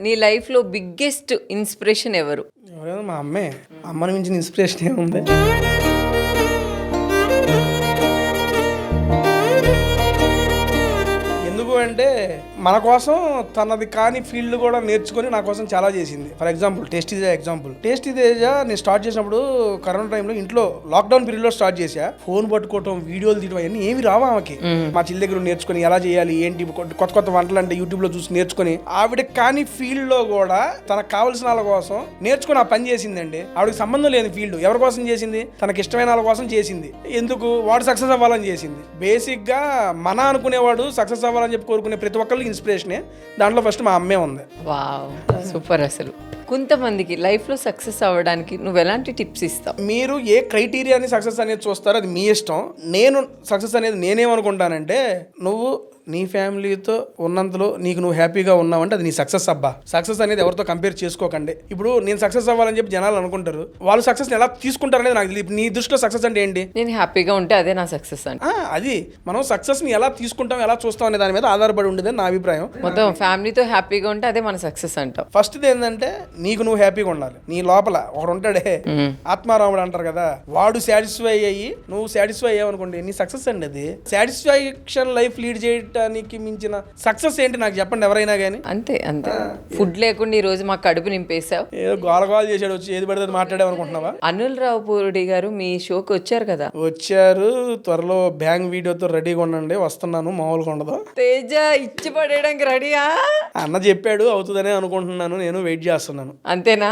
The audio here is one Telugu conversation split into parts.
నీ లైఫ్ లో బిగ్గెస్ట్ ఇన్స్పిరేషన్ ఎవరు? ఎవరైనా మా అమ్మే. అమ్మని మించిన ఇన్స్పిరేషన్ ఏముంది? ఎందుకు అంటే మన కోసం తనది కాని ఫీల్డ్ కూడా నేర్చుకొని నా కోసం చాలా చేసింది. ఫర్ ఎగ్జాంపుల్ టేస్టీ తేజ నేను స్టార్ట్ చేసినప్పుడు కరోనా టైంలో ఇంట్లో లాక్డౌన్ పీరియడ్ లో స్టార్ట్ చేసా. ఫోన్ పట్టుకోవటం, వీడియోలు తీయడం అవన్నీ ఏమి రావా ఆమెకి. మా చెల్లి దగ్గర నేర్చుకుని ఎలా చేయాలి ఏంటి, కొత్త వంటలు అంటే యూట్యూబ్ లో చూసి నేర్చుకుని ఆవిడ కాని ఫీల్డ్ లో కూడా తనకు కావాల్సిన వాళ్ళ కోసం నేర్చుకుని ఆ పని చేసిందండి. ఆవిడకి సంబంధం లేని ఫీల్డ్ ఎవరి కోసం చేసింది? తనకి ఇష్టమైన వాళ్ళ కోసం చేసింది. ఎందుకు? వాడు సక్సెస్ అవ్వాలని చేసింది. బేసిక్ గా మన అనుకునేవాడు సక్సెస్ అవ్వాలని చెప్పి కోరుకునే ప్రతి ఒక్కరికి ఇన్స్పిరేషనే. దాంట్లో ఫస్ట్ మా అమ్మే ఉంది. Wow, super. అసలు కొంతమందికి లైఫ్ లో సక్సెస్ అవ్వడానికి నువ్వు ఎలాంటి టిప్స్ ఇస్తావు? మీరు ఏ క్రైటీరియాని సక్సెస్ అనేది చూస్తారో అది మీ ఇష్టం. నేను సక్సెస్ అనేది నేనేమనుకుంటానంటే, నువ్వు నీ ఫ్యామిలీతో ఉన్నంతలో నీకు నువ్వు హ్యాపీగా ఉన్నావంటే అది నీ సక్సెస్ అబ్బా. సక్సెస్ అనేది ఎవరితో కంపేర్ చేసుకోకండి. ఇప్పుడు నేను సక్సెస్ అవ్వాలని చెప్పి జనాలు అనుకుంటారు, వాళ్ళు సక్సెస్ ఎలా తీసుకుంటారు అనేది నాకు తెలియదు. నీ దృష్టిలో సక్సెస్ అంటే ఏంటి? నేను హ్యాపీగా ఉంటే అదే నా సక్సెస్ అంటే. అది మనం సక్సెస్ ని ఎలా తీసుకుంటాం, ఎలా చూస్తాం అనే దాని మీద ఆధారపడి ఉండేదని నా అభిప్రాయం. మొత్తం ఫ్యామిలీతో హ్యాపీగా ఉంటే అదే మన సక్సెస్ అంటాం. ఫస్ట్ ఏంటంటే నీకు నువ్వు హ్యాపీగా ఉండాలి. నీ లోపల ఒకడు ఉంటాడే, ఆత్మారాముడు అంటారు కదా, వాడు సాటిస్ఫై అయ్యి నువ్వు సాటిస్ఫై అయ్యావనుకోండి నీ సక్సెస్ అండి. అది సాటిస్ఫాక్షన్ లైఫ్ లీడ్ చేయడానికి మించిన సక్సెస్ ఏంటి నాకు చెప్పండి ఎవరైనా కానీ. అంతే అంతే. ఫుడ్ లేకుండా ఈ రోజు మా కడుపు నింపేశావు. ఏదో గోల చేసాడు వచ్చి ఏది పడితే మాట్లాడావు అనుకుంటున్నావా? అనిల్ రావుపూడి గారు మీ షోకి వచ్చారు కదా? వచ్చారు. త్వరలో బ్యాంగ్ వీడియోతో రెడీగా ఉండండి, వస్తున్నాను. మామూలుగా ఉండదు. తేజ ఇచ్చి పడేయడానికి రెడీయా అన్న చెప్పాడు, అవుతుందనే అనుకుంటున్నాను. నేను వెయిట్ చేస్తున్నాను. అంతేనా?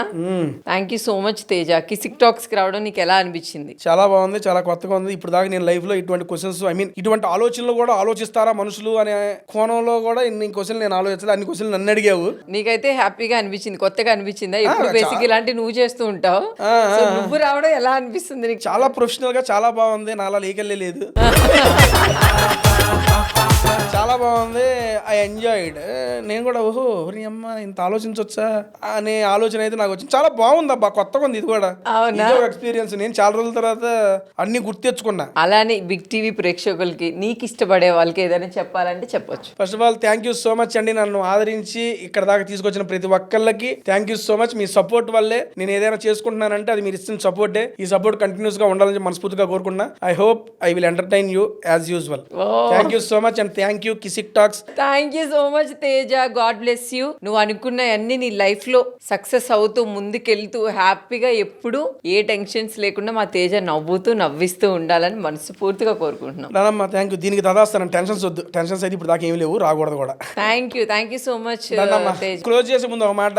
Thank you so much Teja. Kissik talks కి రావడం నీకు ఎలా అనిపించింది? చాలా బాగుంది, చాలా కొత్తగా ఉంది. ఇప్పుడు దాకా నేను లైఫ్ లో ఇటువంటి క్వశ్చన్స్, ఇటువంటి ఆలోచనలు కూడా ఆలోచిస్తారా మనుషులు అనే కోణంలో కూడా ఇన్ని క్వశ్చన్లు నేను ఆలోచించలేదు. అన్ని క్వశ్చన్లు నన్ను అడిగావు. నీకైతే హ్యాపీగా అనిపించింది, కొత్తగా అనిపించిందా? ఇప్పుడు బేసిక్ ఇలాంటి నువ్వు చేస్తూ ఉంటావు, నువ్వు రావడం ఎలా అనిపిస్తుంది నీకు? చాలా ప్రొఫెషనల్ గా చాలా బాగుంది. నాలా లేకెళ్ళే లేదు. చాలా బాగుంది. I enjoyed. నేను కూడా ఓహో నీ అమ్మ ఇంత ఆలోచించవచ్చా అనే ఆలోచన అయితే నాకు వచ్చింది. చాలా బాగుంది అబ్బా, కొత్తగా ఉంది ఇది కూడా. ఎక్స్పీరియన్స్. నేను చాలా రోజుల తర్వాత అన్ని గుర్తెచ్చుకున్నా. అలానే బిగ్ టీవీ ప్రేక్షకులకి నీకు ఇష్టపడే వాళ్ళకి ఏదైనా చెప్పాలంటే చెప్పొచ్చు. First of all thank you so much అండి, నన్ను ఆదరించి ఇక్కడ దాకా తీసుకొచ్చిన ప్రతి ఒక్కళ్ళకి thank you so much. Me support వల్లే నేను ఏదైనా చేసుకుంటున్నానంటే అది మీరు ఇస్తున్న సపోర్టే. ఈ సపోర్ట్ కంటిన్యూస్ గా ఉండాలని మనస్ఫూర్తిగా కోరుకుంటున్నా. I hope I will entertain you as usual. Thank you so much and thank you Kissik talks. Thank you so much Teja. God bless you. నువ్వు అనుకున్నవన్నీ నీ లైఫ్ లో సక్సెస్ అవుతూ ముందుకెళ్తూ హ్యాపీగా ఎప్పుడు ఏ టెన్షన్స్ లేకుండా మా తేజ నవ్వుతూ నవ్విస్తూ ఉండాలని మనస్ఫూర్తిగా కోరుకుంటున్నాం. నానమ్మ థ్యాంక్ యూ. దీనికి దాదాస్తాను. టెన్షన్స్ వద్దు. టెన్షన్స్ అయితే ఇప్పుడు దాకా ఏమి లేవు, రాకూడదు కూడా. Thank you so much. Close చేసే ముందు ఒక మాట,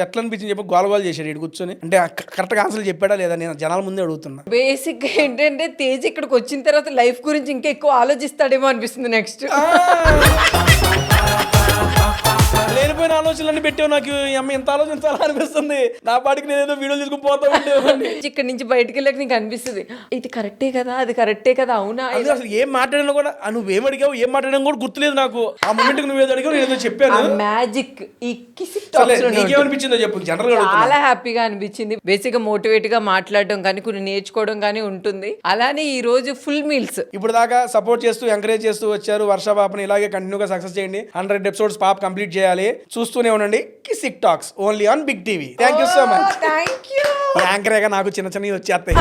ఎట్లా అనిపించింది చెప్పి గోల చేశాడు ఇటు కూర్చొని. అంటే కరెక్ట్ గా ఆన్సర్ చెప్పాడా లేదా నేను జనాల ముందే అడుగుతున్నా. బేసిక్ ఏంటంటే తేజ్ ఇక్కడికి వచ్చిన తర్వాత లైఫ్ గురించి ఇంకా ఎక్కువ ఆలోచిస్తాడేమో అనిపిస్తుంది. నెక్స్ట్ లేనిపోయిన ఆలోచనలన్నీ పెట్టావు. నాకు అమ్మ ఎంత ఆలోచించాలా అనిపిస్తుంది. నా పాటికి నేను ఏదో వీడియోలు తీసుకుని పోతా ఉండేవాడిని. ఇక్కడ నుంచి బయటకు వెళ్ళాక నీకు అనిపిస్తుంది ఇది కరెక్టే కదా, అది కరెక్టే కదా. అవునా? అసలు ఏం మాట్లాడినా కూడా నువ్వేం అడిగావు, ఏం మాట్లాడినా కూడా గుర్తులేదు నాకు. ఆ మూమెంట్ నువ్వు ఏదో అడిగావు, నేను ఏదో చెప్పాను. మ్యాజిక్ ఈ కిసిక్ టాక్స్ లో నీకేమనిపించిందో చెప్పు. జనరల్ గా చాలా హ్యాపీగా అనిపించింది. బేసిక్ గా మోటివేట్ గా మాట్లాడడం కానీ కొన్ని నేర్చుకోవడం కానీ ఉంటుంది. అలానే ఈ రోజు ఫుల్ మీల్స్ ఇప్పుడు దాకా సపోర్ట్ చేస్తూ ఎంకరేజ్ చేస్తూ వచ్చారు. వర్ష పాపని ఇలాగే కంటిన్యూగా సక్సెస్ చేయండి. 100 ఎపిసోడ్స్ పాప కంప్లీట్ చేయాలి. చూస్తూనే ఉండండి Kissik talks only on big TV. Thank you so much. Thank you. యాంకరేగా నాకు చిన్న చిన్నవి వచ్చేస్తాయి.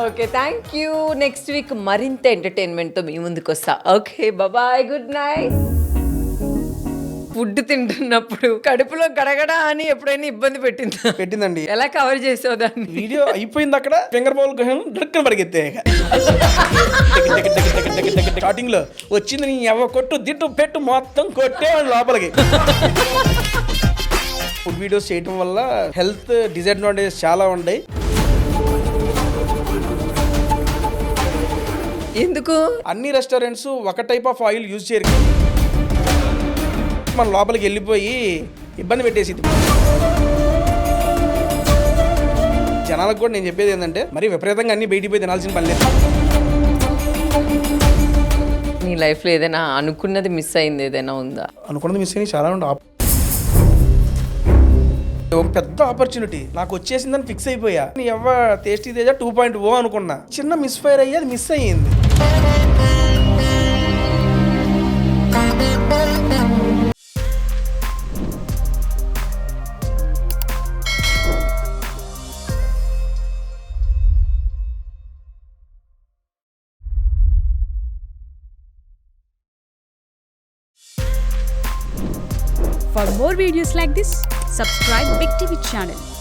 Okay thank you. Next week మరింత ఎంటర్టైన్మెంట్ తో మీ ముందుకు వస్తా. Okay bye, good night. Food తింటున్నప్పుడు కడుపులో గడగడ అని ఎప్పుడైనా ఇబ్బంది పెట్టిందండి. ఎలా కవర్ చేసావు దాన్ని? వీడియో అయిపోయింది అక్కడ ఫింగర్ బౌల్ డ్రక్కన పరిగెత్తే. స్టార్టింగ్ లో వచ్చింది నీ ఎవ కొట్టు దిట్టు పెట్టు మొత్తం కొట్టేవాడు లోపలికి. ఫుడ్ వీడియోస్ చేయటం వల్ల హెల్త్ డిసడ్వాంటేజెస్ చాలా ఉన్నాయి. ఎందుకు? అన్ని రెస్టారెంట్స్ ఒక టైప్ ఆఫ్ ఆయిల్ యూజ్ చేయరు. మన లోపలికి వెళ్ళిపోయి ఇబ్బంది పెట్టేసి జనాలకు కూడా నేను చెప్పేది ఏంటంటే మరి విపరీతంగా అన్ని బయటికి పోయి తినాల్సిన పని లేదు. నీ లైఫ్లో ఏదైనా అనుకున్నది మిస్ అయింది ఏదైనా ఉందా? అనుకున్నది మిస్ అయింది చాలా ఉండే. ఒక పెద్ద ఆపర్చునిటీ నాకు వచ్చేసిందని ఫిక్స్ అయిపోయా. నీ ఎవ్వ టేస్టీ తేజ 2.0 అనుకున్నా. చిన్న మిస్ ఫైర్ అయ్యి అది మిస్ అయ్యింది. For more videos like this, subscribe Big TV channel.